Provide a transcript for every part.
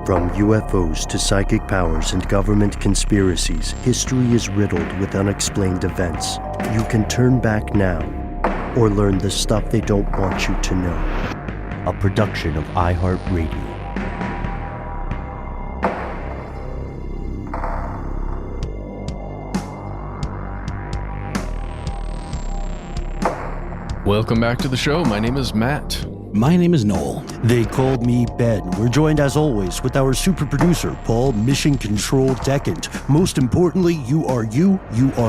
From UFOs to psychic powers and government conspiracies, history is riddled with unexplained events. You can turn back now or learn the stuff they don't want you to know. A production of iHeartRadio. Welcome back to the show. My name is Matt. My name is Noel. They called me Ben. We're joined as always with our super producer, Paul Mission Control Decant. Most importantly, you are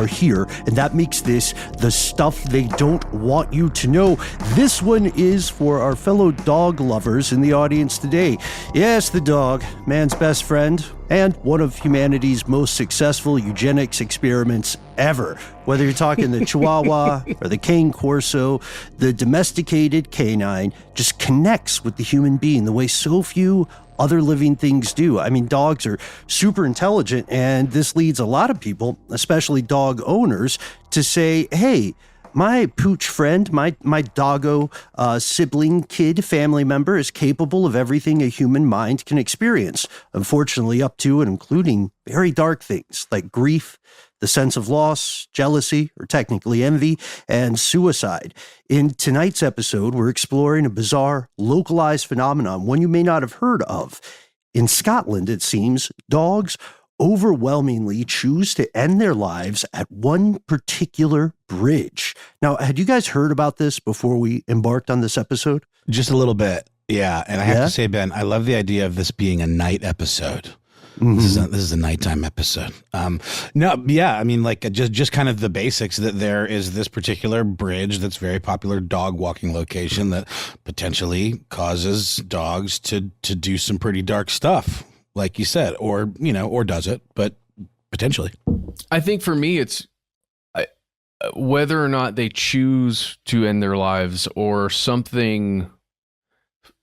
here, and that makes this the stuff they don't want you to know. This one is for our fellow dog lovers in the audience today. Yes, the dog, man's best friend, and one of humanity's most successful eugenics experiments ever. Whether you're talking the Chihuahua or the Cane Corso, the domesticated canine just connects with the human being the way so few other living things do. I mean, dogs are super intelligent, and this leads a lot of people, especially dog owners, to say, hey, my pooch friend, my doggo sibling, kid, family member is capable of everything a human mind can experience. Unfortunately, up to and including very dark things like grief, the sense of loss, jealousy, or technically envy, and suicide. In tonight's episode, we're exploring a bizarre, localized phenomenon, one you may not have heard of. In Scotland, it seems, dogs overwhelmingly choose to end their lives at one particular bridge. Now, had you guys heard about this before we embarked on this episode? Just a little bit, yeah. And I have to say, Ben, I love the idea of this being a night episode. Mm-hmm. This is a nighttime episode. I mean, like just kind of the basics that there is this particular bridge that's very popular dog walking location that potentially causes dogs to do some pretty dark stuff, like you said, or does it, but potentially. I think for me, it's whether or not they choose to end their lives or something,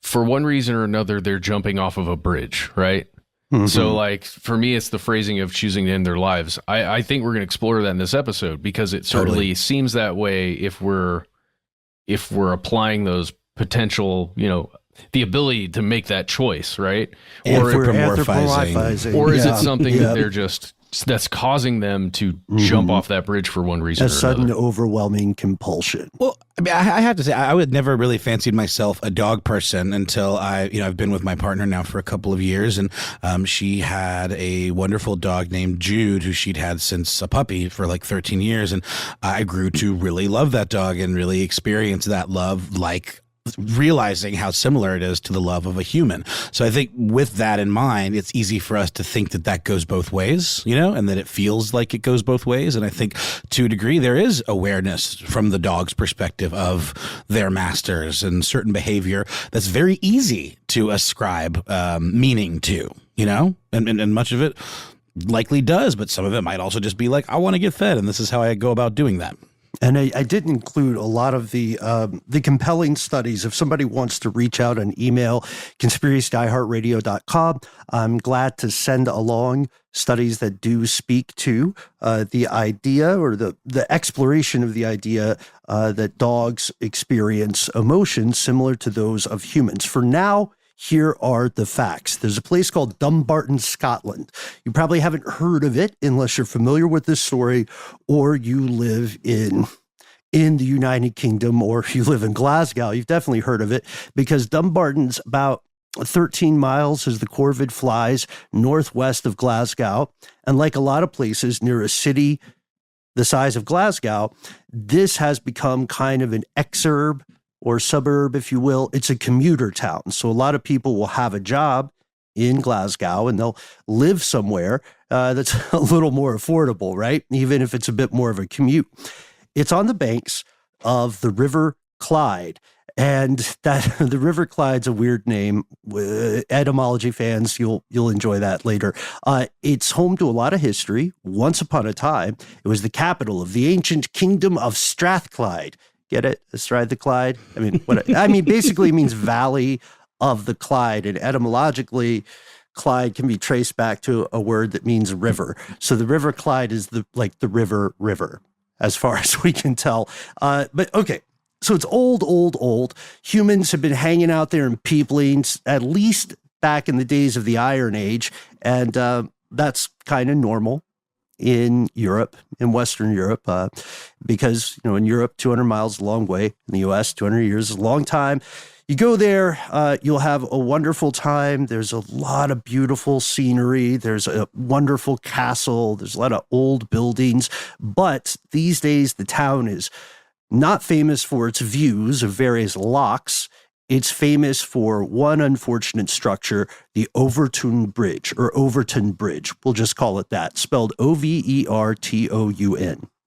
for one reason or another, they're jumping off of a bridge, right? Mm-hmm. So, like, for me, it's the phrasing of choosing to end their lives. I think we're going to explore that in this episode because it certainly seems that way if we're applying those potential, the ability to make that choice, right? Or anthropomorphizing. Or is it something that they're that's causing them to jump off that bridge for one reason or another? A sudden overwhelming compulsion. Well, I mean, I have to say, I would never really fancied myself a dog person until I've been with my partner now for a couple of years, and she had a wonderful dog named Jude who she'd had since a puppy for like 13 years. And I grew to really love that dog and really experience that love, like realizing how similar it is to the love of a human. So I think with that in mind, it's easy for us to think that goes both ways, and that it feels like it goes both ways. And I think to a degree, there is awareness from the dog's perspective of their masters and certain behavior that's very easy to ascribe meaning to, and much of it likely does, but some of it might also just be like, I want to get fed, and this is how I go about doing that. And I did include a lot of the compelling studies. If somebody wants to reach out and email conspiracies@iheartradio.com, I'm glad to send along studies that do speak to the idea or the exploration of the idea that dogs experience emotions similar to those of humans. For now, here are the facts. There's a place called Dumbarton, Scotland. You probably haven't heard of it unless you're familiar with this story or you live in the United Kingdom or you live in Glasgow. You've definitely heard of it because Dumbarton's about 13 miles as the corvid flies northwest of Glasgow. And like a lot of places near a city the size of Glasgow, this has become kind of an exurb or suburb, if you will. It's a commuter town. So a lot of people will have a job in Glasgow and they'll live somewhere that's a little more affordable, right? Even if it's a bit more of a commute. It's on the banks of the River Clyde. And that the River Clyde's a weird name. Etymology fans, you'll enjoy that later. It's home to a lot of history. Once upon a time, it was the capital of the ancient kingdom of Strathclyde. Get it? Astride the Clyde? Basically it means valley of the Clyde. And etymologically, Clyde can be traced back to a word that means river. So the River Clyde is the river, as far as we can tell. But okay, so it's old. Humans have been hanging out there and peopling at least back in the days of the Iron Age, and that's kind of normal in Europe, in Western Europe, because, in Europe, 200 miles is a long way. In the U.S., 200 years is a long time. You go there, you'll have a wonderful time. There's a lot of beautiful scenery. There's a wonderful castle. There's a lot of old buildings. But these days, the town is not famous for its views of various locks. It's famous for one unfortunate structure, the Overtoun Bridge, or Overtoun Bridge. We'll just call it that, spelled Overtoun.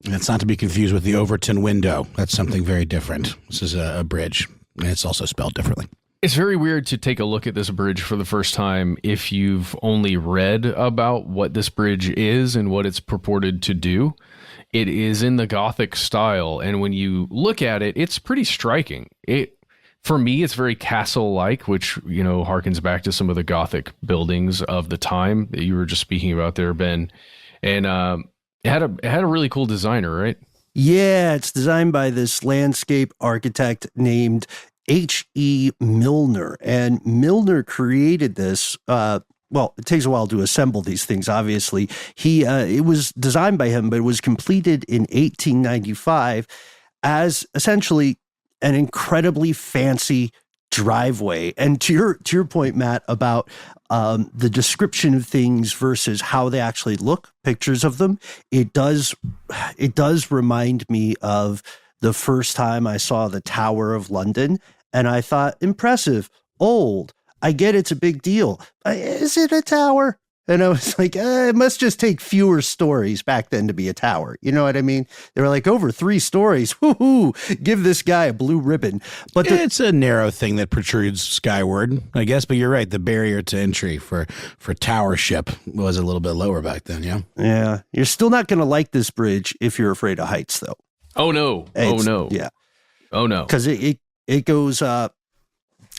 And it's not to be confused with the Overton window. That's something very different. This is a bridge, and it's also spelled differently. It's very weird to take a look at this bridge for the first time if you've only read about what this bridge is and what it's purported to do. It is in the Gothic style, and when you look at it, it's pretty striking. For me, it's very castle-like, which, harkens back to some of the Gothic buildings of the time that you were just speaking about there, Ben. And it had a really cool designer, right? Yeah, it's designed by this landscape architect named H.E. Milner. And Milner created this. Well, it takes a while to assemble these things, obviously. It was designed by him, but it was completed in 1895 as essentially an incredibly fancy driveway. And to your point, Matt, about the description of things versus how they actually look, pictures of them, it does remind me of the first time I saw the Tower of London, and I thought, impressive, old. I get it's a big deal. Is it a tower? And I was like, it must just take fewer stories back then to be a tower. You know what I mean? They were like, over 3 stories. Woohoo! Give this guy a blue ribbon. But it's a narrow thing that protrudes skyward, I guess. But you're right. The barrier to entry for towership was a little bit lower back then. Yeah. Yeah. You're still not going to like this bridge if you're afraid of heights, though. Oh no! Oh no! Yeah. Oh no! Because it goes.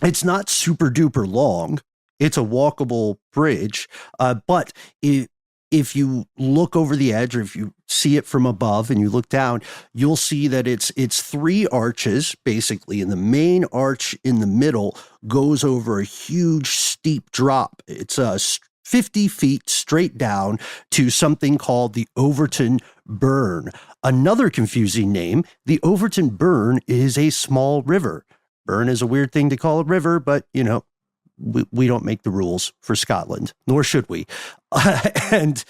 It's not super duper long. It's a walkable bridge, but if you look over the edge, or if you see it from above and you look down, you'll see that it's 3 arches, basically, and the main arch in the middle goes over a huge steep drop. It's 50 feet straight down to something called the Overtoun Burn. Another confusing name, the Overtoun Burn is a small river. Burn is a weird thing to call a river, but, we don't make the rules for Scotland, nor should we. And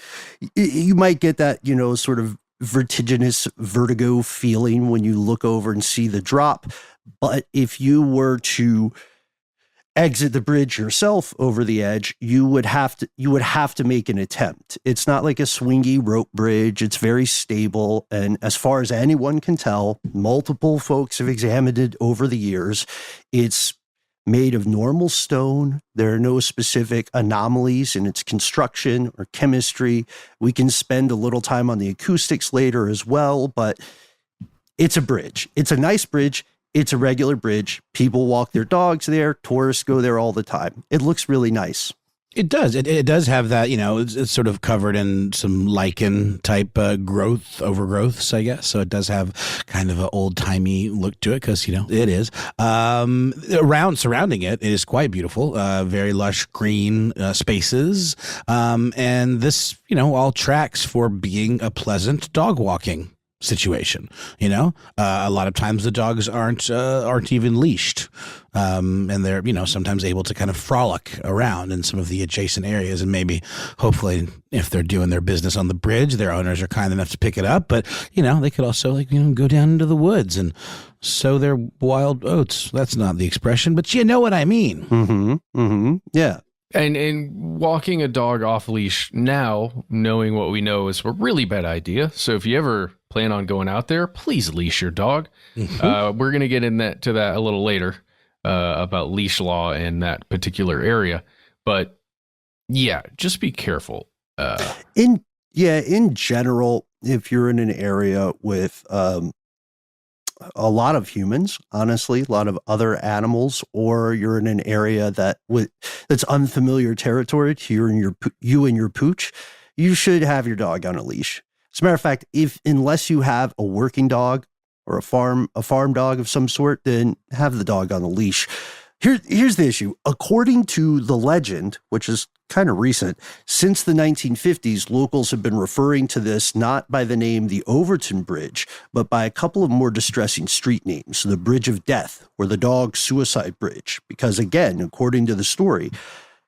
you might get that, sort of vertiginous vertigo feeling when you look over and see the drop. But if you were to exit the bridge yourself over the edge, you would have to make an attempt. It's not like a swingy rope bridge. It's very stable. And as far as anyone can tell, multiple folks have examined it over the years. It's made of normal stone. There are no specific anomalies in its construction or chemistry. We can spend a little time on the acoustics later as well, but it's a bridge. It's a nice bridge. It's a regular bridge. People walk their dogs there. Tourists go there all the time. It looks really nice. It does. It does have that, it's sort of covered in some lichen type overgrowths, I guess. So it does have kind of an old timey look to it because, it is. Surrounding it is quite beautiful, very lush green spaces. And this, all tracks for being a pleasant dog walking situation. A lot of times the dogs aren't even leashed, and they're sometimes able to kind of frolic around in some of the adjacent areas, and maybe hopefully if they're doing their business on the bridge, their owners are kind enough to pick it up, but they could also go down into the woods and sow their wild oats. That's not the expression, but you know what I mean. Yeah. And walking a dog off leash now, knowing what we know, is a really bad idea. So if you ever plan on going out there, please leash your dog. We're going to get to that a little later about leash law in that particular area. But yeah, just be careful. In general, if you're in an area with a lot of humans, honestly, a lot of other animals, or you're in an area that's unfamiliar territory to you and your pooch, you should have your dog on a leash. As a matter of fact, unless you have a working dog or a farm dog of some sort, then have the dog on a leash. Here's the issue. According to the legend, which is kind of recent, since the 1950s, locals have been referring to this not by the name the Overtoun Bridge, but by a couple of more distressing street names, the Bridge of Death or the Dog Suicide Bridge. Because again, according to the story,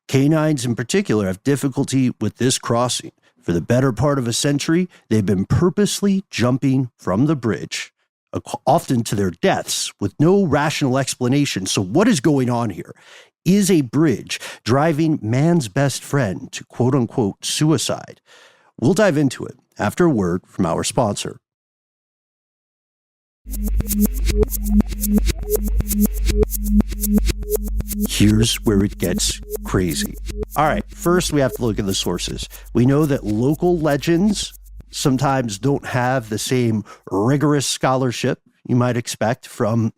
canines in particular have difficulty with this crossing. For the better part of a century, they've been purposely jumping from the bridge, often to their deaths, with no rational explanation. So what is going on here? Is a bridge driving man's best friend to quote-unquote suicide? We'll dive into it after a word from our sponsor. Here's where it gets crazy. All right, first we have to look at the sources. We know that local legends sometimes don't have the same rigorous scholarship you might expect from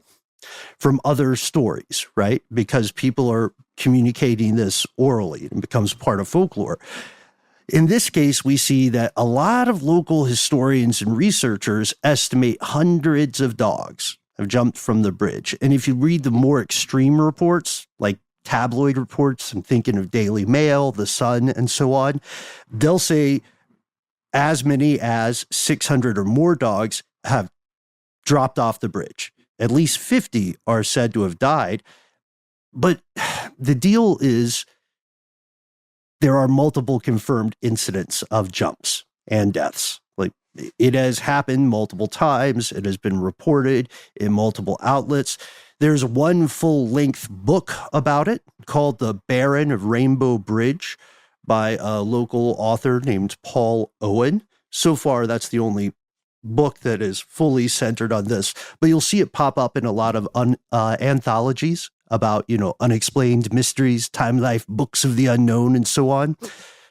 other stories, right? Because people are communicating this orally and becomes part of folklore. In this case, we see that a lot of local historians and researchers estimate hundreds of dogs have jumped from the bridge. And if you read the more extreme reports, like tabloid reports, I'm thinking of Daily Mail, The Sun, and so on, they'll say as many as 600 or more dogs have dropped off the bridge. At least 50 are said to have died. But the deal is there are multiple confirmed incidents of jumps and deaths. Like, it has happened multiple times. It has been reported in multiple outlets. There's one full-length book about it called The Baron of Rainbow Bridge by a local author named Paul Owen. So far, that's the only book that is fully centered on this, but you'll see it pop up in a lot of anthologies about, unexplained mysteries, time life, books of the unknown, and so on.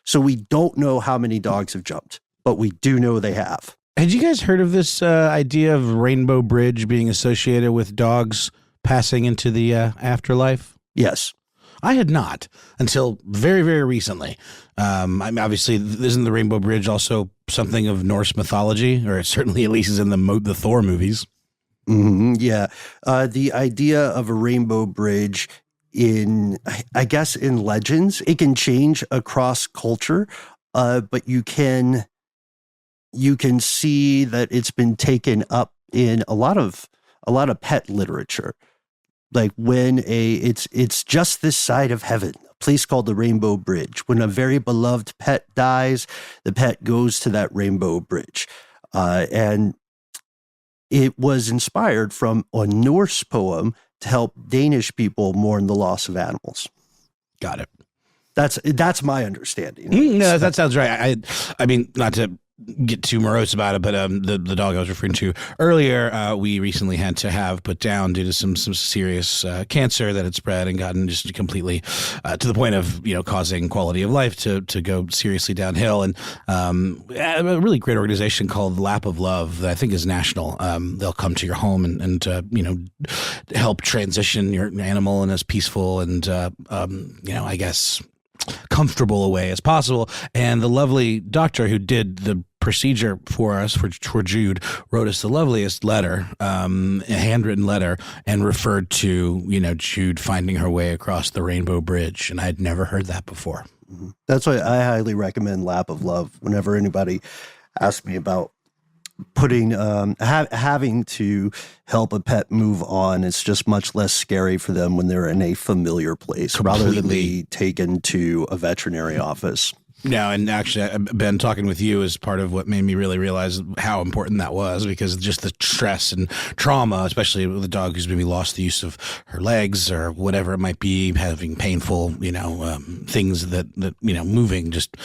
So we don't know how many dogs have jumped, but we do know they have. Had you guys heard of this idea of Rainbow Bridge being associated with dogs passing into the afterlife? Yes. I had not until very, very recently. Obviously, isn't the Rainbow Bridge also something of Norse mythology, or it certainly at least is in the Thor movies? Mm-hmm, yeah. The idea of a rainbow bridge I guess in legends, it can change across culture, but you can see that it's been taken up in a lot of pet literature. Like when it's just this side of heaven, a place called the Rainbow Bridge. When a very beloved pet dies, the pet goes to that Rainbow Bridge. And it was inspired from a Norse poem to help Danish people mourn the loss of animals. Got it. That's my understanding. No, that sounds right. I mean, not to get too morose about it, but the dog I was referring to earlier, we recently had to have put down due to some serious cancer that had spread and gotten just completely to the point of causing quality of life to go seriously downhill. And a really great organization called Lap of Love that I think is national. They'll come to your home and help transition your animal in as peaceful and I guess comfortable a way as possible. And the lovely doctor who did the procedure for us, for Jude, wrote us the loveliest letter, a handwritten letter, and referred to, Jude finding her way across the Rainbow Bridge. And I'd never heard that before. That's why I highly recommend Lap of Love whenever anybody asks me about putting having to help a pet move on. It's just much less scary for them when they're in a familiar place rather than be taken to a veterinary office. No, and actually, Ben, talking with you is part of what made me really realize how important that was, because just the stress and trauma, especially with a dog who's maybe lost the use of her legs or whatever it might be, having painful, things that moving just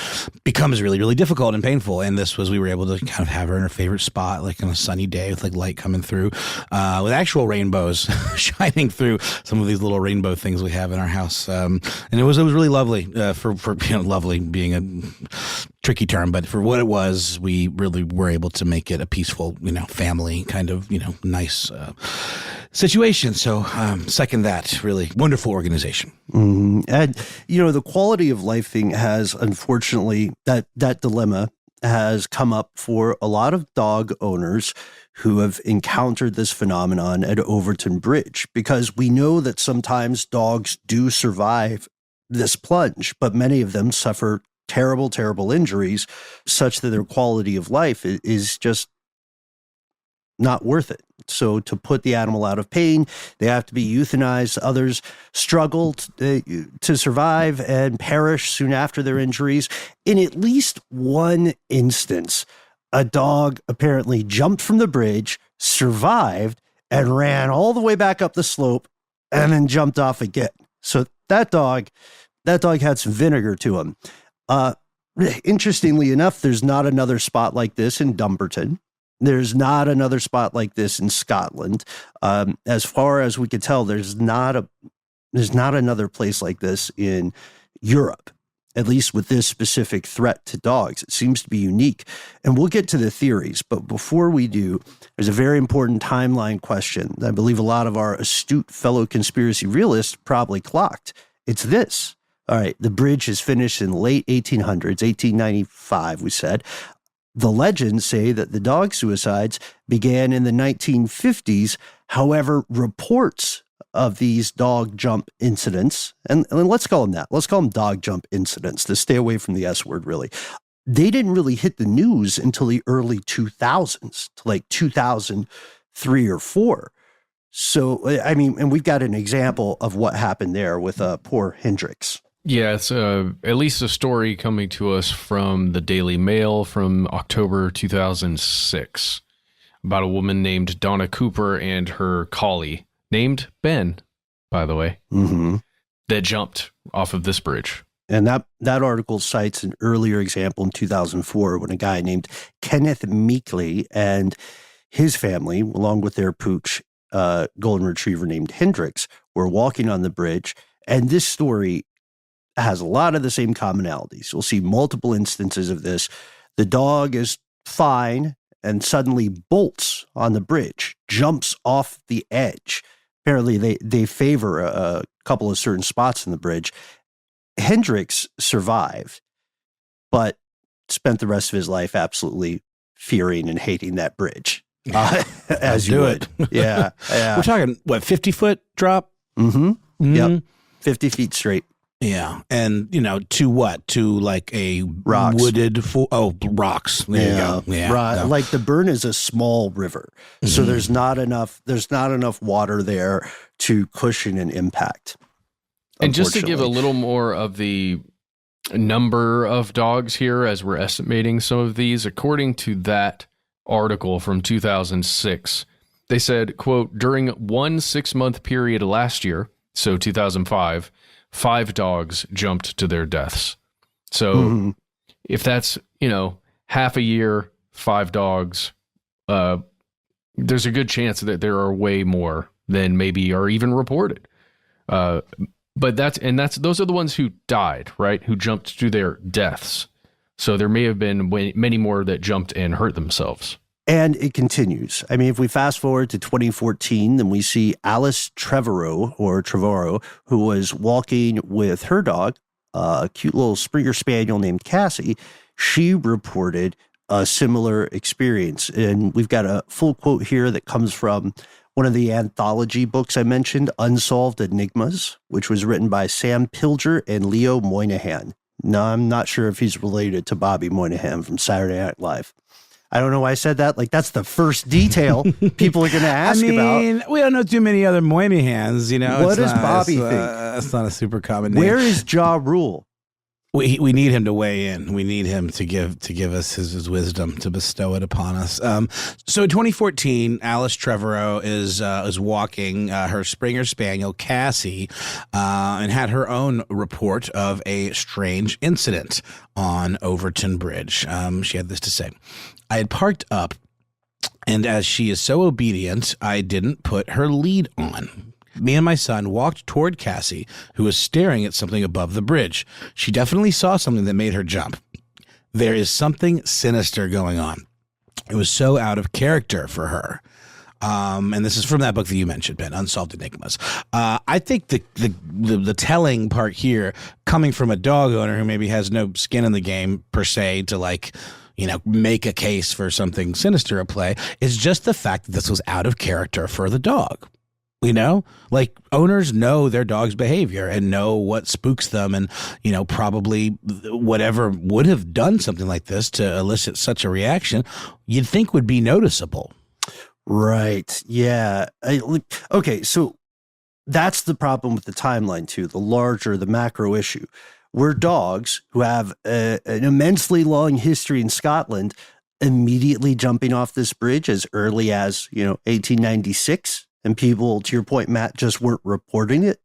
becomes really, really difficult and painful. And we were able to kind of have her in her favorite spot, like on a sunny day with like light coming through, with actual rainbows shining through some of these little rainbow things we have in our house. And it was really lovely for lovely being a tricky term, but for what it was, we really were able to make it a peaceful, family kind of, nice situation. So second that, really wonderful organization. Mm-hmm. And, the quality of life thing has, unfortunately, that dilemma has come up for a lot of dog owners who have encountered this phenomenon at Overtoun Bridge, because we know that sometimes dogs do survive this plunge, but many of them suffer terrible, terrible injuries such that their quality of life is just not worth it. So to put the animal out of pain, they have to be euthanized. Others struggle to survive and perish soon after their injuries. In at least one instance, a dog apparently jumped from the bridge, survived, and ran all the way back up the slope and then jumped off again. So that dog had some vinegar to him. Interestingly enough, there's not another spot like this in Dumbarton. There's not another spot like this in Scotland. As far as we could tell, there's not another place like this in Europe, at least with this specific threat to dogs. It seems to be unique. And we'll get to the theories. But before we do, there's a very important timeline question that I believe a lot of our astute fellow conspiracy realists probably clocked. It's this. All right, the bridge is finished in late 1800s, 1895, we said. The legends say that the dog suicides began in the 1950s. However, reports of these dog jump incidents, and let's call them that. Let's call them dog jump incidents to stay away from the S word, really. They didn't really hit the news until the early 2000s, to like 2003 or 4. So, I mean, and we've got an example of what happened there with poor Hendricks. Yeah, it's at least a story coming to us from the Daily Mail from October 2006 about a woman named Donna Cooper and her collie, named Ben, by the way, that jumped off of this bridge. And that article cites an earlier example in 2004 when a guy named Kenneth Meekley and his family, along with their pooch, golden retriever named Hendricks, were walking on the bridge. And this story has a lot of the same commonalities. You'll see multiple instances of this. The dog is fine and suddenly bolts on the bridge, jumps off the edge. Apparently, they favor a couple of certain spots in the bridge. Hendricks survived, but spent the rest of his life absolutely fearing and hating that bridge. As you would. Yeah. We're talking, 50-foot drop? Yep. 50 feet straight. Yeah. And, to what? To like a rocks. Wooded, rocks. There you go. Yeah. Right. No. Like the Burn is a small river. So there's not enough water there to cushion an impact. And just to give a little more of the number of dogs here as we're estimating some of these, according to that article from 2006, they said, quote, during one 6-month period last year, so 2005, 5 dogs jumped to their deaths. So if that's, half a year, 5 dogs, there's a good chance that there are way more than maybe are even reported. But those are the ones who died, right? Who jumped to their deaths. So there may have been many more that jumped and hurt themselves. And it continues. I mean, if we fast forward to 2014, then we see Alice Trevorrow, who was walking with her dog, a cute little Springer Spaniel named Cassie. She reported a similar experience. And we've got a full quote here that comes from one of the anthology books I mentioned, Unsolved Enigmas, which was written by Sam Pilger and Leo Moynihan. Now, I'm not sure if he's related to Bobby Moynihan from Saturday Night Live. I don't know why I said that. Like, that's the first detail people are going to ask about. We don't know too many other Moynihans, What does Bobby think? That's not a super common name. Where is Ja Rule? We need him to weigh in. We need him to give us his wisdom, to bestow it upon us. So in 2014, Alice Trevorrow is walking her Springer Spaniel Cassie, and had her own report of a strange incident on Overtoun Bridge. She had this to say: I had parked up, and as she is so obedient, I didn't put her lead on. Me and my son walked toward Cassie, who was staring at something above the bridge. She definitely saw something that made her jump. There is something sinister going on. It was so out of character for her. And this is from that book that you mentioned, Ben, Unsolved Enigmas. I think the telling part here, coming from a dog owner who maybe has no skin in the game per se, to make a case for something sinister at play. It's just the fact that this was out of character for the dog. Like owners know their dog's behavior and know what spooks them, and, probably whatever would have done something like this to elicit such a reaction, you'd think would be noticeable. Right. Yeah. Okay. So that's the problem with the timeline too, the macro issue. We're dogs who have an immensely long history in Scotland immediately jumping off this bridge as early as, 1896. And people, to your point, Matt, just weren't reporting it.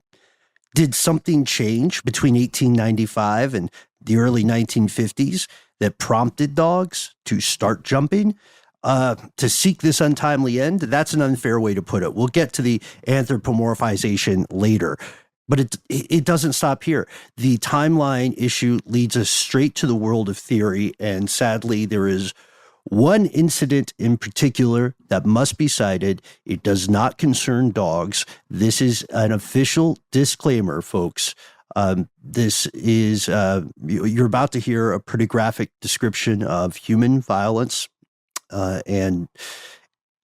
Did something change between 1895 and the early 1950s that prompted dogs to start jumping? To seek this untimely end? That's an unfair way to put it. We'll get to the anthropomorphization later. But it doesn't stop here. The timeline issue leads us straight to the world of theory. And sadly, there is one incident in particular that must be cited. It does not concern dogs. This is an official disclaimer, folks. This is, you're about to hear a pretty graphic description of human violence and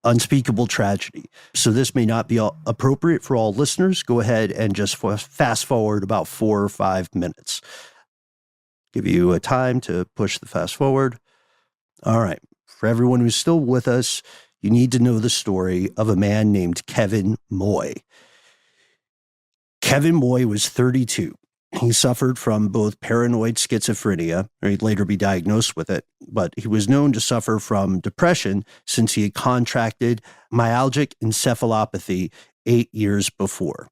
unspeakable tragedy. So this may not be appropriate for all listeners. Go ahead and just fast forward about 4 or 5 minutes. Give you a time to push the fast forward. All right. For everyone who's still with us, you need to know the story of a man named Kevin Moy. Kevin Moy was 32. He suffered from both paranoid schizophrenia, or he'd later be diagnosed with it, but he was known to suffer from depression since he had contracted myalgic encephalopathy 8 years before.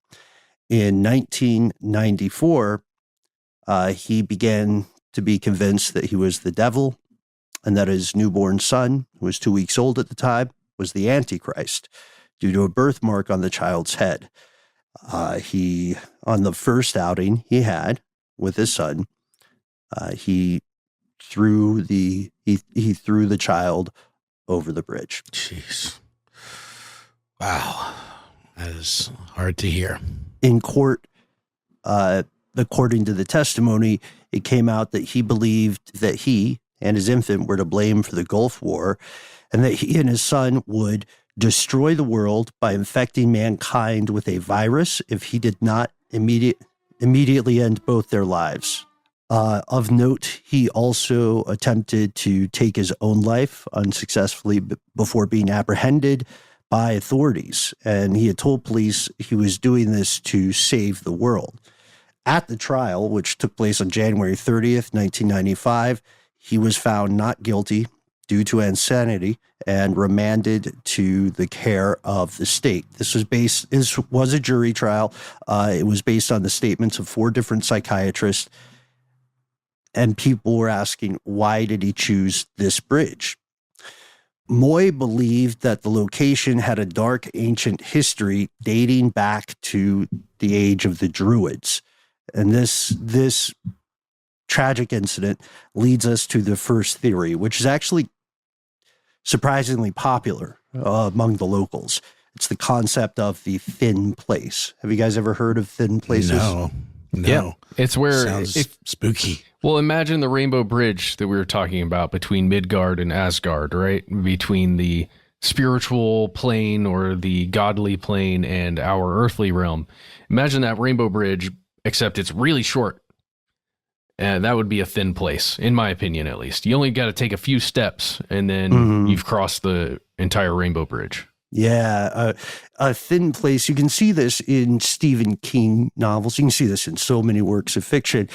In 1994, he began to be convinced that he was the devil and that his newborn son, who was 2 weeks old at the time, was the Antichrist due to a birthmark on the child's head. On the first outing he had with his son, he threw the child over the bridge. Jeez. Wow. That is hard to hear. In court, according to the testimony, it came out that he believed that he and his infant were to blame for the Gulf War, and that he and his son would destroy the world by infecting mankind with a virus if he did not immediately end both their lives. Of note, he also attempted to take his own life unsuccessfully before being apprehended by authorities, and he had told police he was doing this to save the world. At the trial, which took place on January 30th, 1995, he was found not guilty due to insanity and remanded to the care of the state. This was a jury trial. It was based on the statements of 4 different psychiatrists, and people were asking, why did he choose this bridge? Moy believed that the location had a dark ancient history dating back to the age of the Druids. And this tragic incident leads us to the first theory, which is actually surprisingly popular among the locals. It's the concept of the thin place. Have you guys ever heard of thin places? No. Yeah, it's where sounds spooky. Well, imagine the Rainbow Bridge that we were talking about between Midgard and Asgard, right? Between the spiritual plane or the godly plane and our earthly realm. Imagine that Rainbow Bridge, except it's really short. And that would be a thin place, in my opinion, at least. You only got to take a few steps, and then you've crossed the entire Rainbow Bridge. Yeah, a thin place. You can see this in Stephen King novels. You can see this in so many works of fiction.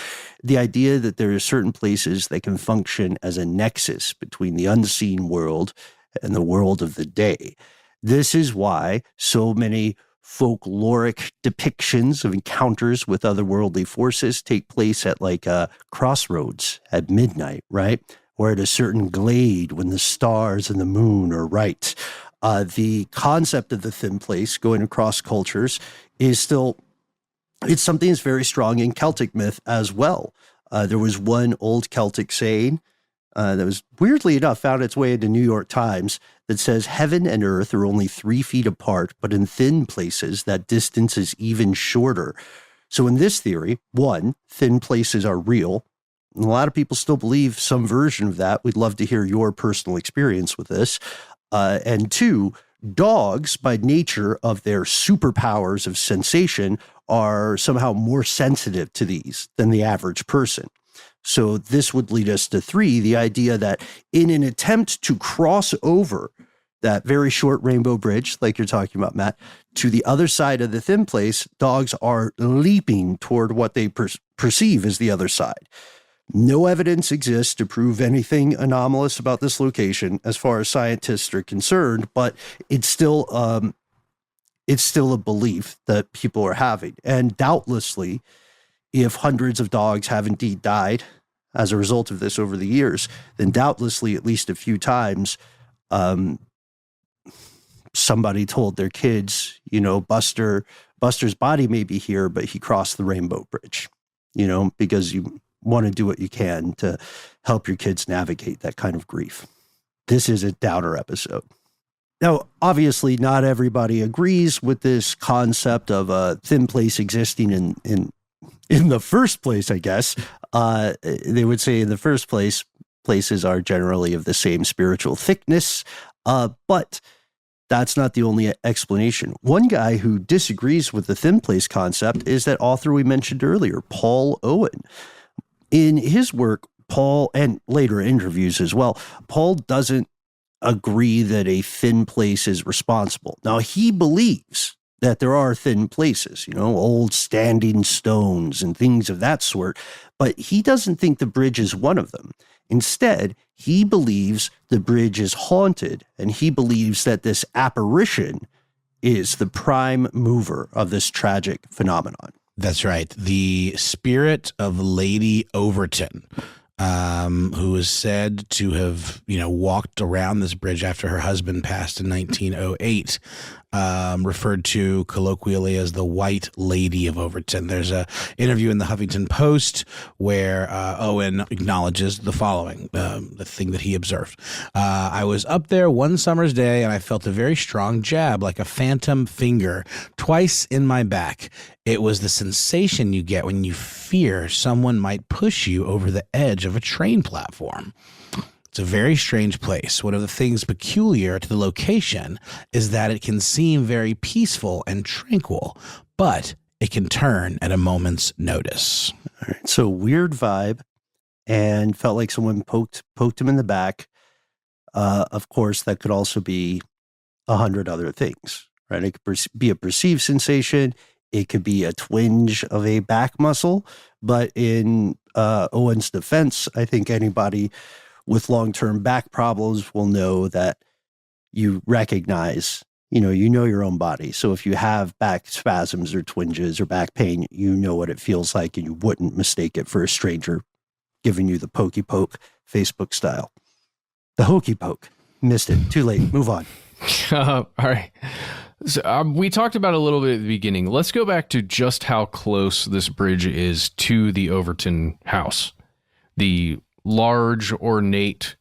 The idea that there are certain places that can function as a nexus between the unseen world and the world of the day. This is why so many folkloric depictions of encounters with otherworldly forces take place at like crossroads at midnight, right? Or at a certain glade when the stars and the moon are right. The concept of the thin place going across cultures is still, it's something that's very strong in Celtic myth as well. There was one old Celtic saying that was weirdly enough found its way into New York Times that says heaven and earth are only 3 feet apart, but in thin places that distance is even shorter. So in this theory, 1, thin places are real. And a lot of people still believe some version of that. We'd love to hear your personal experience with this. And 2, dogs, by nature of their superpowers of sensation, are somehow more sensitive to these than the average person. So this would lead us to 3, the idea that in an attempt to cross over that very short rainbow bridge, like you're talking about, Matt, to the other side of the thin place, dogs are leaping toward what they perceive as the other side. No evidence exists to prove anything anomalous about this location as far as scientists are concerned, but it's still a belief that people are having. And doubtlessly, if hundreds of dogs have indeed died as a result of this over the years, then doubtlessly at least a few times, somebody told their kids, Buster's body may be here, but he crossed the rainbow bridge, because you want to do what you can to help your kids navigate that kind of grief. This is a downer episode. Now, obviously, not everybody agrees with this concept of a thin place existing in the first place, I guess. They would say in the first place, places are generally of the same spiritual thickness, but that's not the only explanation. One guy who disagrees with the thin place concept is that author we mentioned earlier, Paul Owen. In his work, Paul, and later interviews as well, Paul doesn't agree that a thin place is responsible. Now, he believes that there are thin places, old standing stones and things of that sort, but he doesn't think the bridge is one of them. Instead, he believes the bridge is haunted, and he believes that this apparition is the prime mover of this tragic phenomenon. That's right. The spirit of Lady Overtoun, who is said to have, walked around this bridge after her husband passed in 1908, referred to colloquially as the White Lady of Overtoun. There's a interview in the Huffington Post where Owen acknowledges the following, the thing that he observed. I was up there one summer's day and I felt a very strong jab, like a phantom finger, twice in my back. It was the sensation you get when you fear someone might push you over the edge of a train platform. It's a very strange place. One of the things peculiar to the location is that it can seem very peaceful and tranquil, but it can turn at a moment's notice. All right, so weird vibe, and felt like someone poked him in the back. Of course, that could also be 100 other things, right? It could be a perceived sensation. It could be a twinge of a back muscle. But in Owen's defense, I think anybody with long-term back problems will know that you recognize, you know your own body. So if you have back spasms or twinges or back pain, you know what it feels like, and you wouldn't mistake it for a stranger giving you the pokey poke, Facebook style. The hokey poke. Missed it. Too late. Move on. All right. So, we talked about it a little bit at the beginning. Let's go back to just how close this bridge is to the Overtoun house. The large, ornate,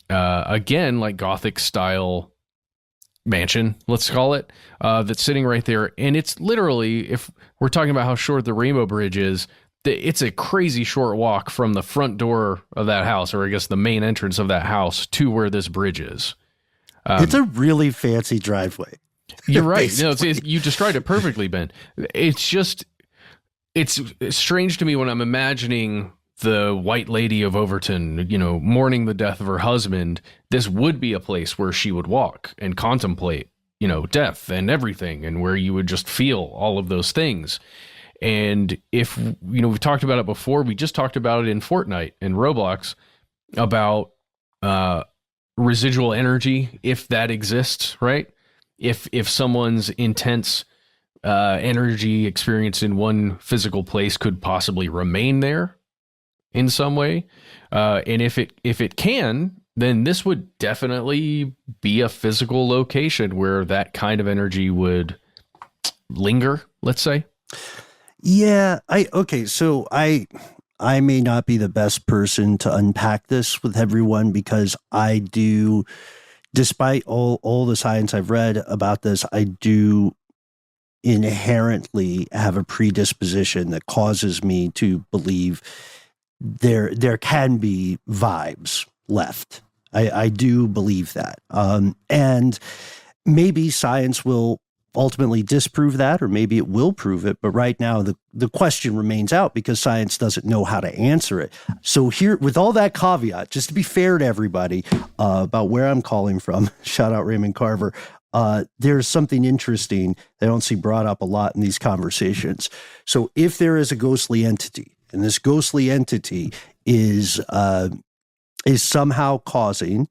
again, like Gothic style mansion, let's call it, that's sitting right there. And it's literally, if we're talking about how short the Rainbow Bridge is, it's a crazy short walk from the front door of that house, or I guess the main entrance of that house, to where this bridge is. It's a really fancy driveway. You're right. No, you described it perfectly, Ben. It's strange to me when I'm imagining the White Lady of Overtoun, mourning the death of her husband. This would be a place where she would walk and contemplate, death and everything, and where you would just feel all of those things. And if, we've talked about it before, we just talked about it in Fortnite and Roblox about residual energy, if that exists, right? If someone's intense energy experience in one physical place could possibly remain there in some way, and if it can, then this would definitely be a physical location where that kind of energy would linger, let's say. Yeah, so I may not be the best person to unpack this with everyone, because I do, despite all the science I've read about this, I do inherently have a predisposition that causes me to believe there can be vibes left. I do believe that. And maybe science will ultimately disprove that, or maybe it will prove it. But right now, the question remains out because science doesn't know how to answer it. So here, with all that caveat, just to be fair to everybody about where I'm calling from, shout out Raymond Carver, there's something interesting that I don't see brought up a lot in these conversations. So if there is a ghostly entity, and this ghostly entity is somehow causing,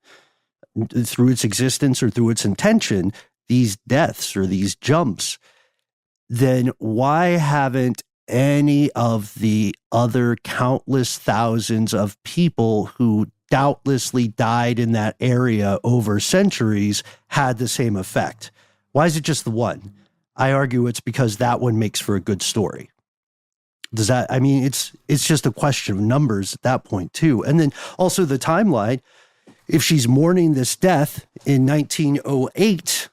through its existence or through its intention, these deaths or these jumps, then why haven't any of the other countless thousands of people who doubtlessly died in that area over centuries had the same effect? Why is it just the one? I argue it's because that one makes for a good story. Does that, I mean, it's just a question of numbers at that point too. And then also the timeline, if she's mourning this death in 1908,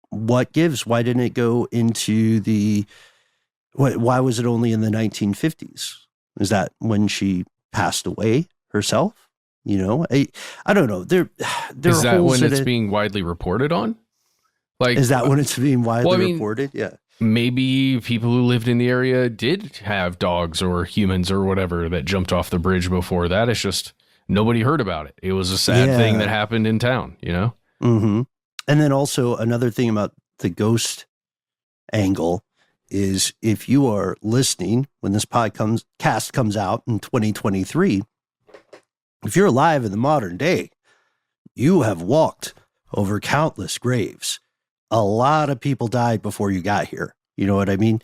what gives? Why didn't it go into why was it only in the 1950s? Is that when she passed away herself? You know, I don't know. There is are that holes when in it's it. being widely reported on? Like, Is that when it's being widely reported? Yeah. Maybe people who lived in the area did have dogs or humans or whatever that jumped off the bridge before that. It's just nobody heard about it. It was a sad thing that happened in town, you know? Mm-hmm. And then also another thing about the ghost angle is if you are listening when this podcast comes out in 2023, if you're alive in the modern day, you have walked over countless graves. A lot of people died before you got here. You know what I mean?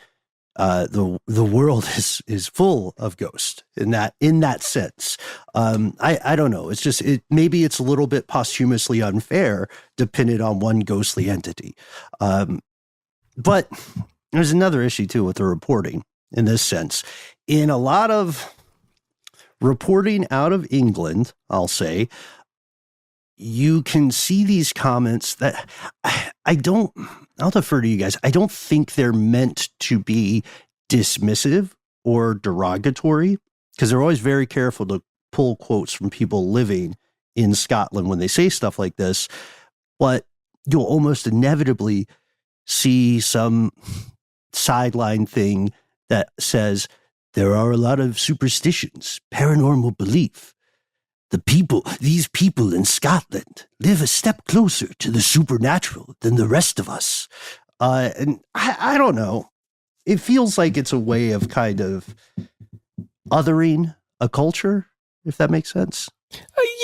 The world is full of ghosts in that sense. I don't know. It's just maybe it's a little bit posthumously unfair, depending on one ghostly entity. But there's another issue too with the reporting in this sense. In a lot of reporting out of England, I'll say, you can see these comments that I'll defer to you guys. I don't think they're meant to be dismissive or derogatory, because they're always very careful to pull quotes from people living in Scotland when they say stuff like this. But you'll almost inevitably see some sideline thing that says there are a lot of superstitions, paranormal belief. These people in Scotland live a step closer to the supernatural than the rest of us. And I don't know. It feels like it's a way of kind of othering a culture, if that makes sense.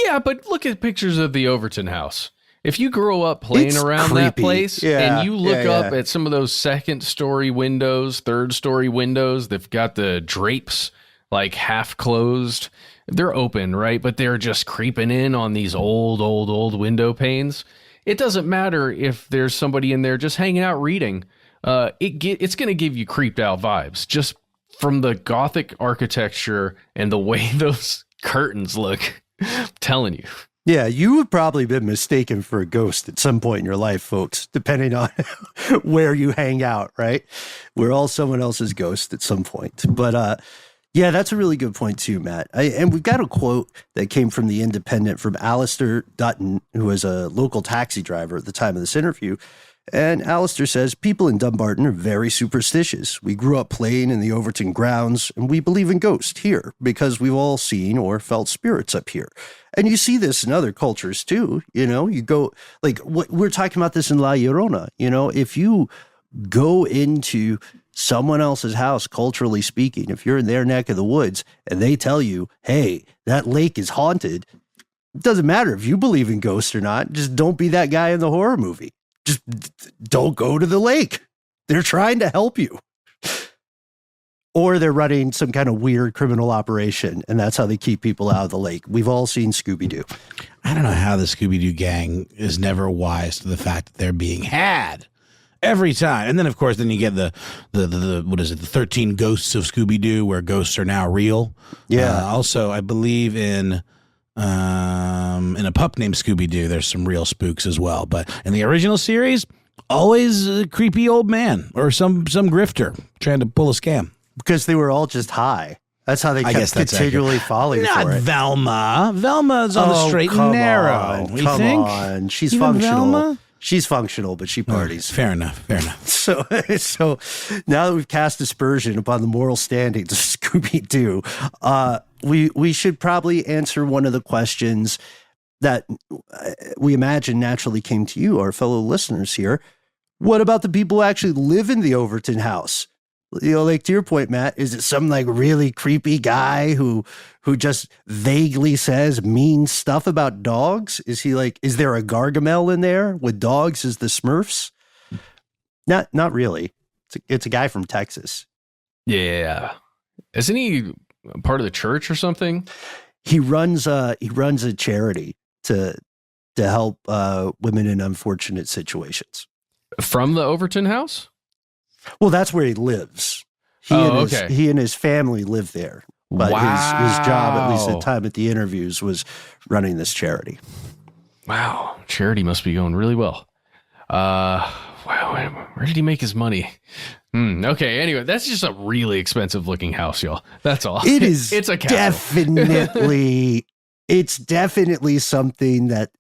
Yeah, but look at pictures of the Overtoun house. If you grow up playing around that place and you look up at some of those second-story windows, third-story windows, they've got the drapes like half closed. They're open, right? But they're just creeping in on these old window panes. It doesn't matter if there's somebody in there just hanging out reading. It's going to give you creeped out vibes just from the Gothic architecture and the way those curtains look. I'm telling you. Yeah, you have probably been mistaken for a ghost at some point in your life, folks, depending on where you hang out, right? We're all someone else's ghost at some point. But yeah, that's a really good point too, Matt. And we've got a quote that came from The Independent from Alistair Dutton, who was a local taxi driver at the time of this interview. And Alistair says, people in Dumbarton are very superstitious. We grew up playing in the Overtoun grounds, and we believe in ghosts here because we've all seen or felt spirits up here. And you see this in other cultures too. You know, you go, like, we're talking about this in La Llorona. You know, if you go into someone else's house, culturally speaking, if you're in their neck of the woods and they tell you, hey, that lake is haunted, it doesn't matter if you believe in ghosts or not. Just don't be that guy in the horror movie. Just don't go to the lake. They're trying to help you. Or they're running some kind of weird criminal operation, and that's how they keep people out of the lake. We've all seen Scooby-Doo. I don't know how the Scooby-Doo gang is never wise to the fact that they're being had every time. And then, of course, then you get the what is it, the 13 Ghosts of Scooby-Doo, where ghosts are now real. Yeah. Also, I believe in a pup named Scooby-Doo, there's some real spooks as well. But in the original series, always a creepy old man or some grifter trying to pull a scam. Because they were all just high. That's how they kept continually falling Not for it. Velma. Velma's on the straight and narrow. Come on. She's Even functional. Velma? She's functional, but she parties. Fair enough. So now that we've cast aspersion upon the moral standings of Scooby-Doo, we should probably answer one of the questions that we imagine naturally came to you, our fellow listeners here. What about the people who actually live in the Overtoun house? You know, like to your point, Matt, is it some like really creepy guy who just vaguely says mean stuff about dogs? Is there a Gargamel in there with dogs as the Smurfs? Not really. It's a guy from Texas. Yeah. Isn't he part of the church or something? He runs a charity to help women in unfortunate situations. From the Overtoun house? Well, that's where he lives. He and his family live there. But his job, at least at the time at the interviews, was running this charity. Wow. Charity must be going really well. Wow. Where did he make his money? Okay. Anyway, that's just a really expensive looking house, y'all. That's all. It is. It's a castle. It's definitely something that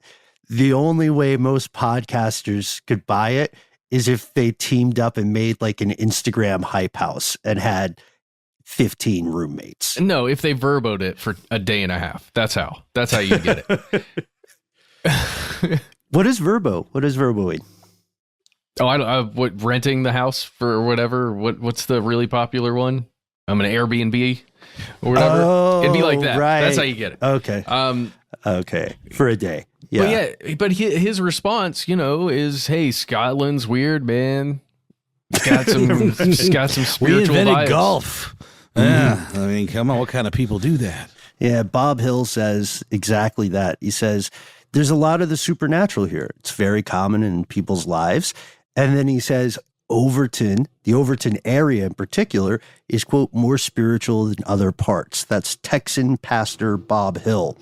the only way most podcasters could buy it is if they teamed up and made like an Instagram hype house and had 15 roommates. No, if they verboed it for a day and a half. That's how you get it. What is verbo? What is verboing? Oh, I don't. What, renting the house for whatever? What's the really popular one? I'm an Airbnb or whatever. Oh, it'd be like that. Right. That's how you get it. Okay. Okay. For a day. Yeah. But his response, is, "Hey, Scotland's weird, man. It's got some spiritual We invented vibes." golf. Yeah, I mean, come on, what kind of people do that? Yeah, Bob Hill says exactly that. He says, there's a lot of the supernatural here. It's very common in people's lives. And then he says, Overtoun, the Overtoun area in particular, is, quote, more spiritual than other parts. That's Texan pastor Bob Hill.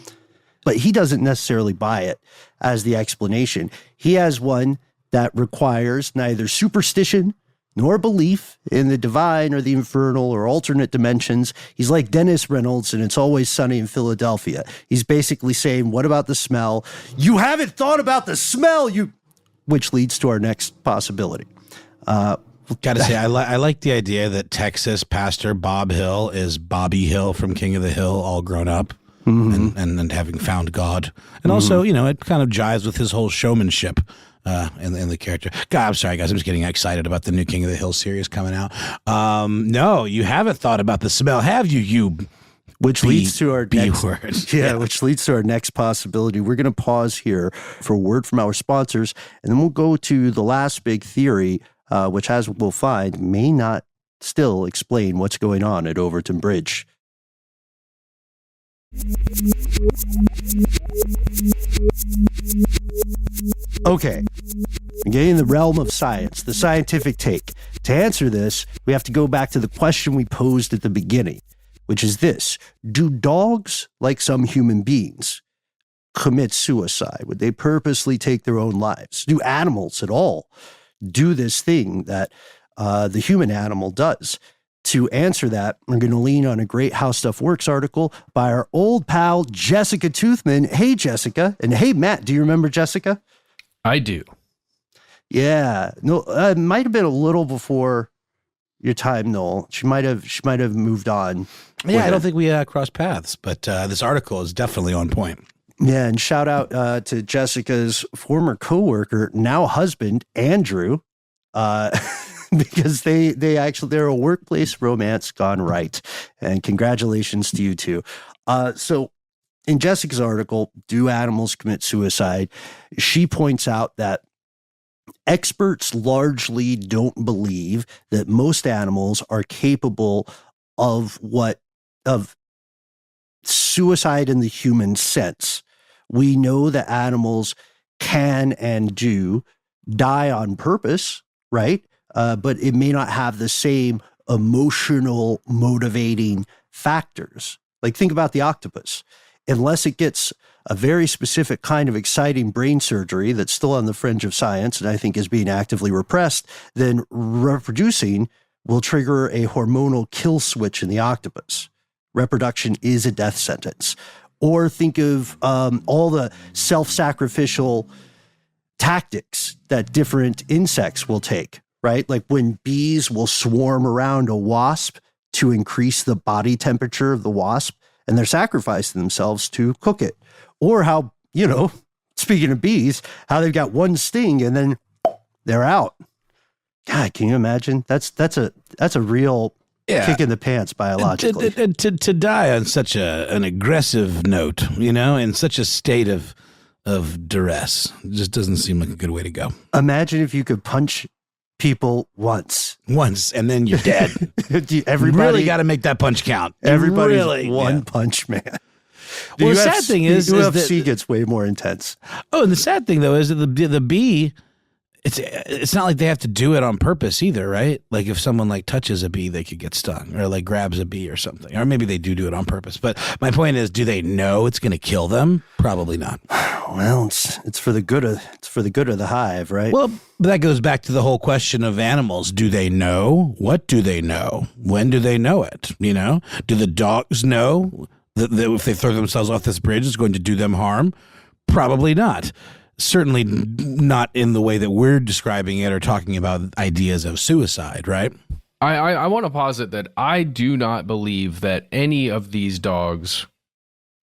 But he doesn't necessarily buy it as the explanation. He has one that requires neither superstition nor belief in the divine or the infernal or alternate dimensions. He's like Dennis Reynolds and It's Always Sunny in Philadelphia. He's basically saying, what about the smell? You haven't thought about the smell, which leads to our next possibility. Gotta say, I like the idea that Texas pastor Bob Hill is Bobby Hill from King of the Hill, all grown up. Mm-hmm. and having found God. And also, it kind of jives with his whole showmanship in the character. God, I'm sorry, guys. I'm just getting excited about the new King of the Hill series coming out. No, you haven't thought about the smell, have you? Which leads to our next word. Yeah, which leads to our next possibility. We're going to pause here for a word from our sponsors, and then we'll go to the last big theory, which, as we'll find, may not still explain what's going on at Overtoun Bridge. Okay, getting in the realm of science, the scientific take. To answer this, we have to go back to the question we posed at the beginning, which is this: do dogs, like some human beings, commit suicide? Would they purposely take their own lives? Do animals at all do this thing that the human animal does? To answer that, we're going to lean on a great How Stuff Works article by our old pal, Jessica Toothman. Hey, Jessica. And hey, Matt, do you remember Jessica? I do. Yeah. No, it might have been a little before your time, Noel. She might have moved on. Yeah, I don't think we crossed paths, but this article is definitely on point. Yeah, and shout out to Jessica's former coworker, now husband, Andrew. Because they're a workplace romance gone right. And congratulations to you two. So in Jessica's article, Do Animals Commit Suicide? She points out that experts largely don't believe that most animals are capable of suicide in the human sense. We know that animals can and do die on purpose, right? But it may not have the same emotional motivating factors. Like, think about the octopus. Unless it gets a very specific kind of exciting brain surgery that's still on the fringe of science and I think is being actively repressed, then reproducing will trigger a hormonal kill switch in the octopus. Reproduction is a death sentence. Or think of all the self-sacrificial tactics that different insects will take, right? Like when bees will swarm around a wasp to increase the body temperature of the wasp, and they're sacrificing themselves to cook it. Or how, speaking of bees, how they've got one sting and then they're out. God, can you imagine? That's a real kick in the pants biologically. To die on such an aggressive note, in such a state of duress, just doesn't seem like a good way to go. Imagine if you could punch people once, and then you're dead. Everybody really got to make that punch count. Everybody's really, one punch man. The sad thing is UFC that, gets way more intense. Oh, and the sad thing though is that the bee, it's not like they have to do it on purpose either, right? Like if someone like touches a bee, they could get stung, or like grabs a bee or something, or maybe they do it on purpose. But my point is, do they know it's going to kill them? Probably not. Well, it's for the good of the hive, right? Well, but that goes back to the whole question of animals. Do they know? What do they know? When do they know it? Do the dogs know that if they throw themselves off this bridge, it's going to do them harm? Probably not. Certainly not in the way that we're describing it or talking about ideas of suicide, right? I want to posit that I do not believe that any of these dogs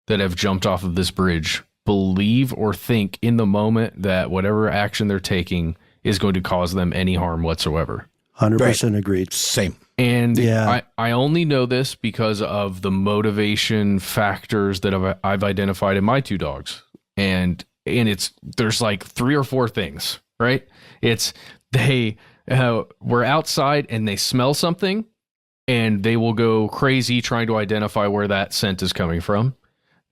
that have jumped off of this bridge believe or think in the moment that whatever action they're taking is going to cause them any harm whatsoever. 100% agreed. Same. And yeah. I only know this because of the motivation factors that I've identified in my two dogs. And there's like 3 or 4 things, right? It's they were outside and they smell something and they will go crazy trying to identify where that scent is coming from.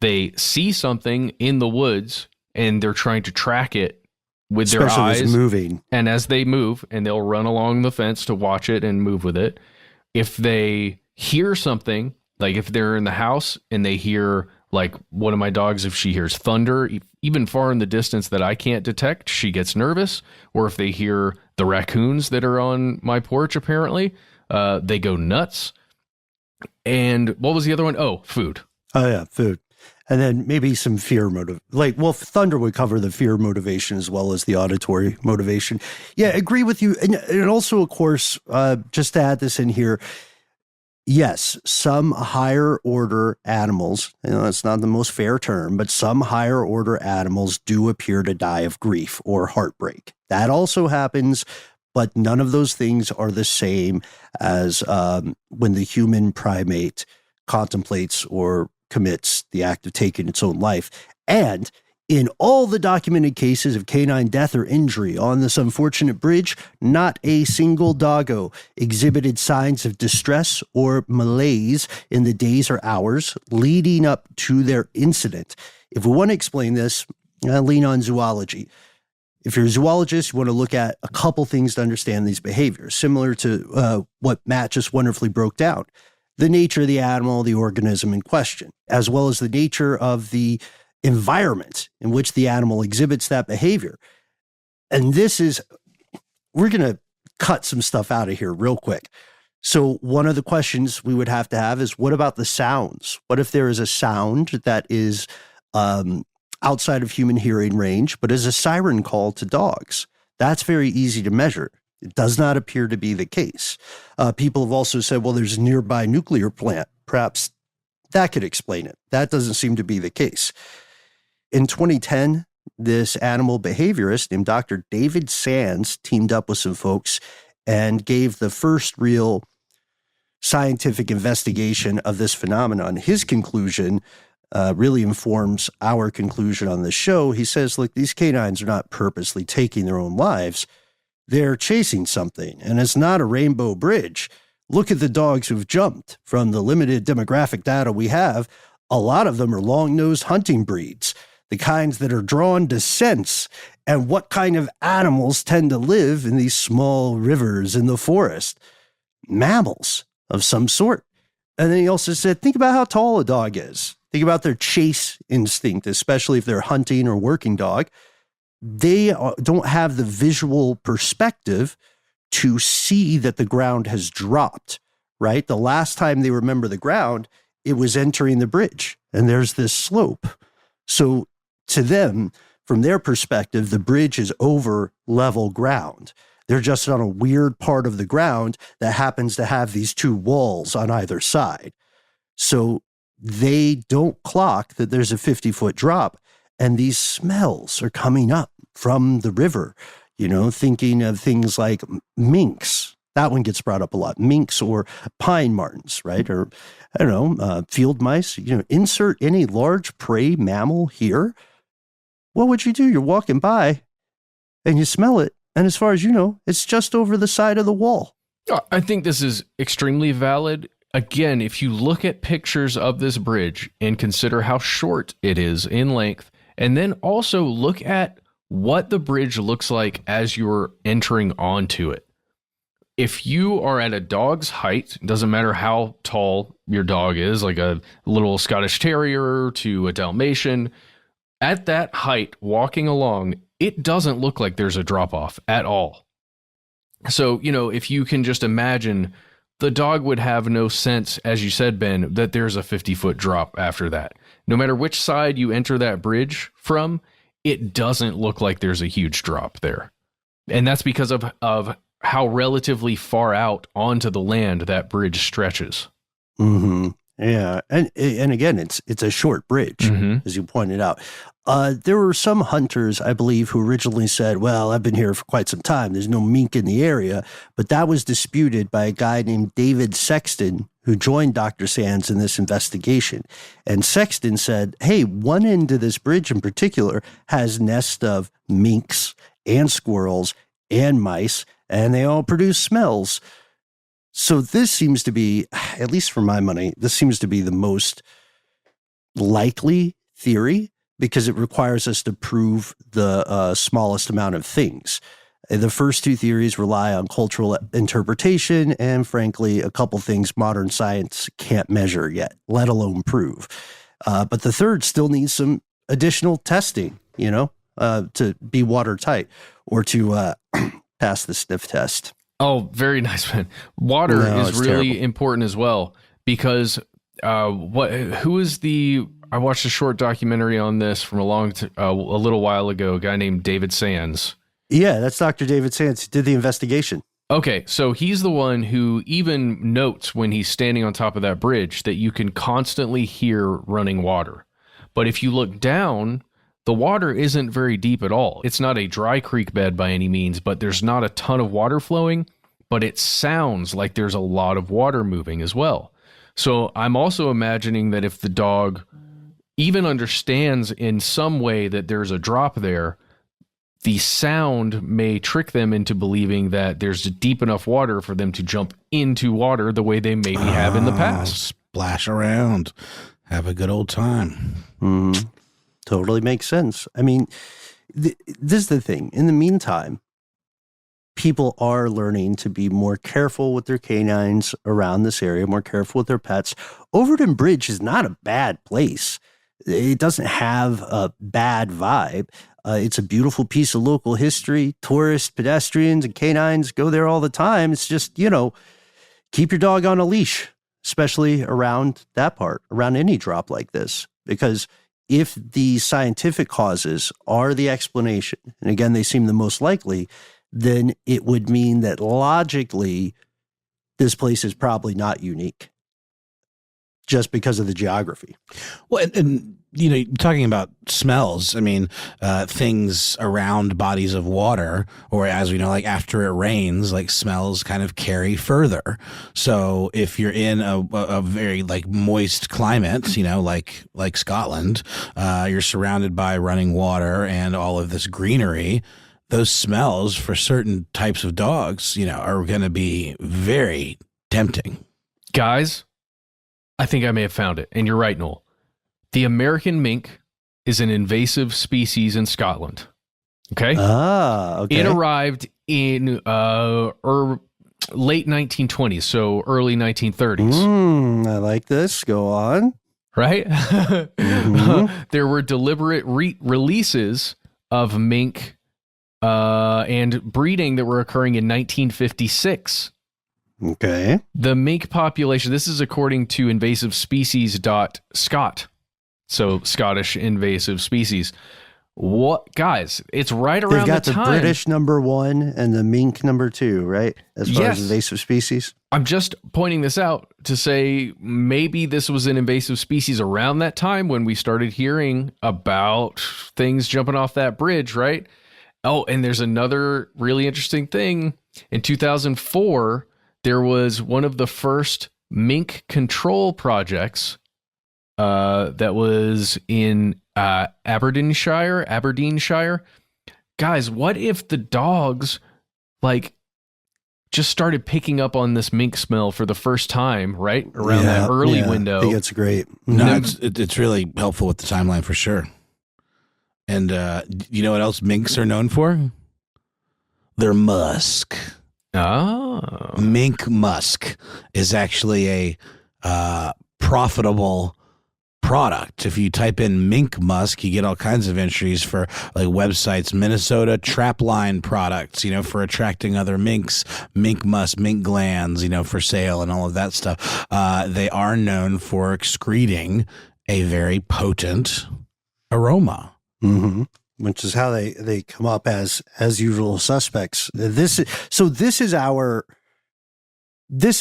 They see something in the woods and they're trying to track it with their eyes. Especially moving. And as they move, and they'll run along the fence to watch it and move with it. If they hear something, like if they're in the house and they hear, like one of my dogs, if she hears thunder, even far in the distance that I can't detect, she gets nervous. Or if they hear the raccoons that are on my porch, apparently, they go nuts. And what was the other one? Oh, food. Oh, yeah, food. And then maybe some fear motive. Thunder would cover the fear motivation as well as the auditory motivation. Yeah, agree with you. And also, of course, just to add this in here, yes, some higher order animals, that's not the most fair term, but some higher order animals do appear to die of grief or heartbreak. That also happens, but none of those things are the same as when the human primate contemplates or commits the act of taking its own life. And in all the documented cases of canine death or injury on this unfortunate bridge, not a single doggo exhibited signs of distress or malaise in the days or hours leading up to their incident. If we want to explain this, I lean on zoology. If you're a zoologist, you want to look at a couple things to understand these behaviors, similar to what Matt just wonderfully broke down. The nature of the animal, the organism in question, as well as the nature of the environment in which the animal exhibits that behavior. And we're going to cut some stuff out of here real quick. So one of the questions we would have to have is, what about the sounds? What if there is a sound that is outside of human hearing range, but is a siren call to dogs? That's very easy to measure. It does not appear to be the case. People have also said, well, there's a nearby nuclear plant. Perhaps that could explain it. That doesn't seem to be the case. In 2010, this animal behaviorist named Dr. David Sands teamed up with some folks and gave the first real scientific investigation of this phenomenon. His conclusion really informs our conclusion on the show. He says, look, these canines are not purposely taking their own lives. They're chasing something, and it's not a rainbow bridge. Look at the dogs who've jumped. From the limited demographic data we have, a lot of them are long-nosed hunting breeds, the kinds that are drawn to scents. And what kind of animals tend to live in these small rivers in the forest? Mammals of some sort. And then he also said, think about how tall a dog is. Think about their chase instinct, especially if they're hunting or working dog. They don't have the visual perspective to see that the ground has dropped, right? The last time they remember the ground, it was entering the bridge, and there's this slope. So to them, from their perspective, the bridge is over level ground. They're just on a weird part of the ground that happens to have these two walls on either side. So they don't clock that there's a 50-foot drop, and these smells are coming up from the river, thinking of things like minks. That one gets brought up a lot. Minks or pine martens, right? Or, I don't know, field mice. Insert any large prey mammal here. What would you do? You're walking by and you smell it. And as far as you know, it's just over the side of the wall. I think this is extremely valid. Again, if you look at pictures of this bridge and consider how short it is in length, and then also look at what the bridge looks like as you're entering onto it. If you are at a dog's height, doesn't matter how tall your dog is, like a little Scottish Terrier to a Dalmatian, at that height, walking along, it doesn't look like there's a drop-off at all. So, if you can just imagine, the dog would have no sense, as you said, Ben, that there's a 50-foot drop after that. No matter which side you enter that bridge from, it doesn't look like there's a huge drop there. And that's because of how relatively far out onto the land that bridge stretches. Mm-hmm. Yeah. And again, it's a short bridge, as you pointed out. There were some hunters, I believe, who originally said, well, I've been here for quite some time. There's no mink in the area. But that was disputed by a guy named David Sexton, who joined Dr. Sands in this investigation. And Sexton said, hey, one end of this bridge in particular has nests of minks and squirrels and mice, and they all produce smells. So this seems to be, at least for my money, this seems to be the most likely theory, because it requires us to prove the smallest amount of things. The first two theories rely on cultural interpretation and, frankly, a couple things modern science can't measure yet, let alone prove. But the third still needs some additional testing, to be watertight or to pass the sniff test. Oh, very nice, man. Water is really terrible. Important as well, because I watched a short documentary on this from a little while ago, a guy named David Sands. Yeah, that's Dr. David Sands who did the investigation. Okay, so he's the one who even notes when he's standing on top of that bridge that you can constantly hear running water. But if you look down, the water isn't very deep at all. It's not a dry creek bed by any means, but there's not a ton of water flowing, but it sounds like there's a lot of water moving as well. So I'm also imagining that if the dog even understands in some way that there's a drop there, the sound may trick them into believing that there's deep enough water for them to jump into water the way they maybe have in the past. Splash around. Have a good old time. Totally makes sense. I mean, this is the thing. In the meantime, people are learning to be more careful with their canines around this area, more careful with their pets. Overtoun Bridge is not a bad place. It doesn't have a bad vibe. It's a beautiful piece of local history. Tourists, pedestrians, and canines go there all the time. It's just, keep your dog on a leash, especially around that part, around any drop like this. Because if the scientific causes are the explanation, and again, they seem the most likely, then it would mean that logically, this place is probably not unique just because of the geography. Well, and talking about smells, I mean, things around bodies of water, or as we know, like after it rains, like smells kind of carry further. So if you're in a very like moist climate, like Scotland, you're surrounded by running water and all of this greenery. Those smells for certain types of dogs, are going to be very tempting. Guys, I think I may have found it. And you're right, Noel. The American mink is an invasive species in Scotland. Okay? Okay. It arrived in late 1920s, so early 1930s. I like this. Go on. Right? There were deliberate releases of mink and breeding that were occurring in 1956. Okay. The mink population, this is according to invasivespecies.scot. So Scottish invasive species. What, guys, it's right around They've got the time. British #1 and the mink #2, right? As far Yes. as invasive species. I'm just pointing this out to say maybe this was an invasive species around that time when we started hearing about things jumping off that bridge, right? Oh, and there's another really interesting thing. In 2004, there was one of the first mink control projects that was in Aberdeenshire. Guys, what if the dogs just started picking up on this mink smell for the first time, right? Around that early window. I think it's great. No, it's really helpful with the timeline for sure. And you know what else minks are known for? Their musk. Oh. Mink musk is actually a profitable product. If you type in mink musk, you get all kinds of entries for like websites, Minnesota trapline products, for attracting other minks, mink musk, mink glands, for sale and all of that stuff. They are known for excreting a very potent aroma. Mm-hmm. Which is how they come up as usual suspects. This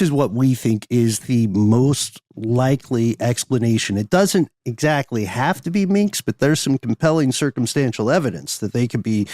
is what we think is the most likely explanation. It doesn't exactly have to be minks, but there's some compelling circumstantial evidence that they could be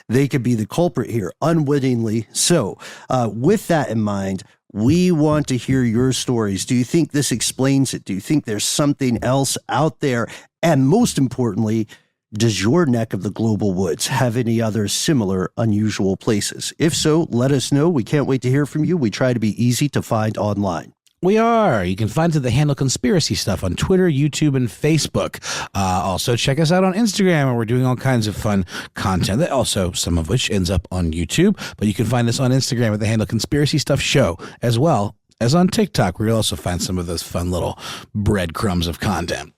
the culprit here, unwittingly. So, with that in mind, we want to hear your stories. Do you think this explains it? Do you think there's something else out there? And most importantly, does your neck of the global woods have any other similar unusual places? If so, let us know. We can't wait to hear from you. We try to be easy to find online. We are. You can find the handle Conspiracy Stuff on Twitter, YouTube, and Facebook. Also, check us out on Instagram, where we're doing all kinds of fun content, that also some of which ends up on YouTube. But you can find us on Instagram at the handle Conspiracy Stuff Show, as well as on TikTok, where you'll also find some of those fun little breadcrumbs of content.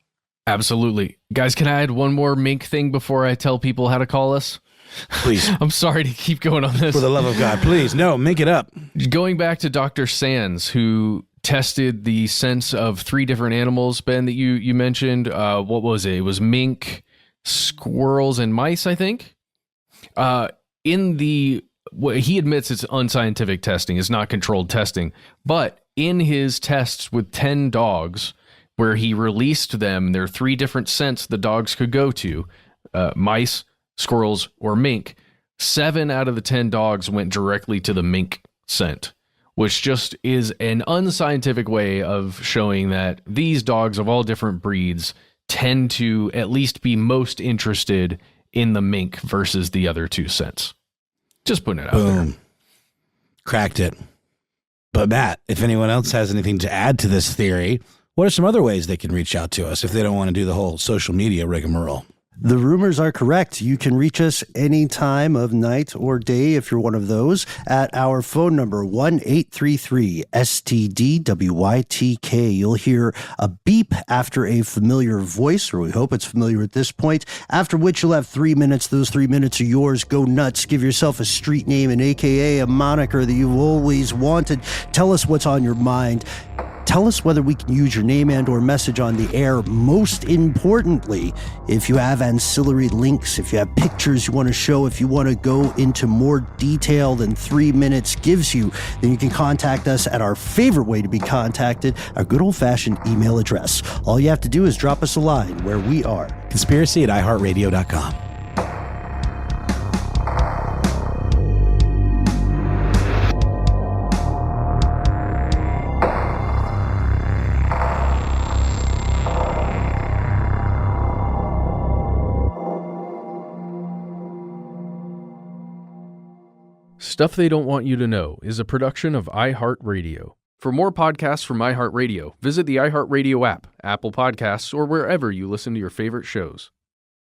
Absolutely. Guys, can I add one more mink thing before I tell people how to call us? Please. I'm sorry to keep going on this. For the love of God, please. No, make it up. Going back to Dr. Sands, who tested the sense of 3 different animals, Ben, that you mentioned. What was it? It was mink, squirrels, and mice, I think. He admits it's unscientific testing. It's not controlled testing. But in his tests with 10 dogs, where he released them, there are 3 different scents the dogs could go to, mice, squirrels, or mink. 7 out of the 10 dogs went directly to the mink scent, which just is an unscientific way of showing that these dogs of all different breeds tend to at least be most interested in the mink versus the other 2 scents. Just putting it out there. Cracked it. But Matt, if anyone else has anything to add to this theory, what are some other ways they can reach out to us if they don't want to do the whole social media rigmarole? The rumors are correct. You can reach us any time of night or day, if you're one of those, at our phone number, 1-833-STDWYTK. You'll hear a beep after a familiar voice, or we hope it's familiar at this point, after which you'll have 3 minutes. Those 3 minutes are yours. Go nuts. Give yourself a street name, an AKA, a moniker that you've always wanted. Tell us what's on your mind. Tell us whether we can use your name and or message on the air. Most importantly, if you have ancillary links, if you have pictures you want to show, if you want to go into more detail than 3 minutes gives you, then you can contact us at our favorite way to be contacted, our good old-fashioned email address. All you have to do is drop us a line where we are. Conspiracy@iHeartRadio.com. Stuff They Don't Want You to Know is a production of iHeartRadio. For more podcasts from iHeartRadio, visit the iHeartRadio app, Apple Podcasts, or wherever you listen to your favorite shows.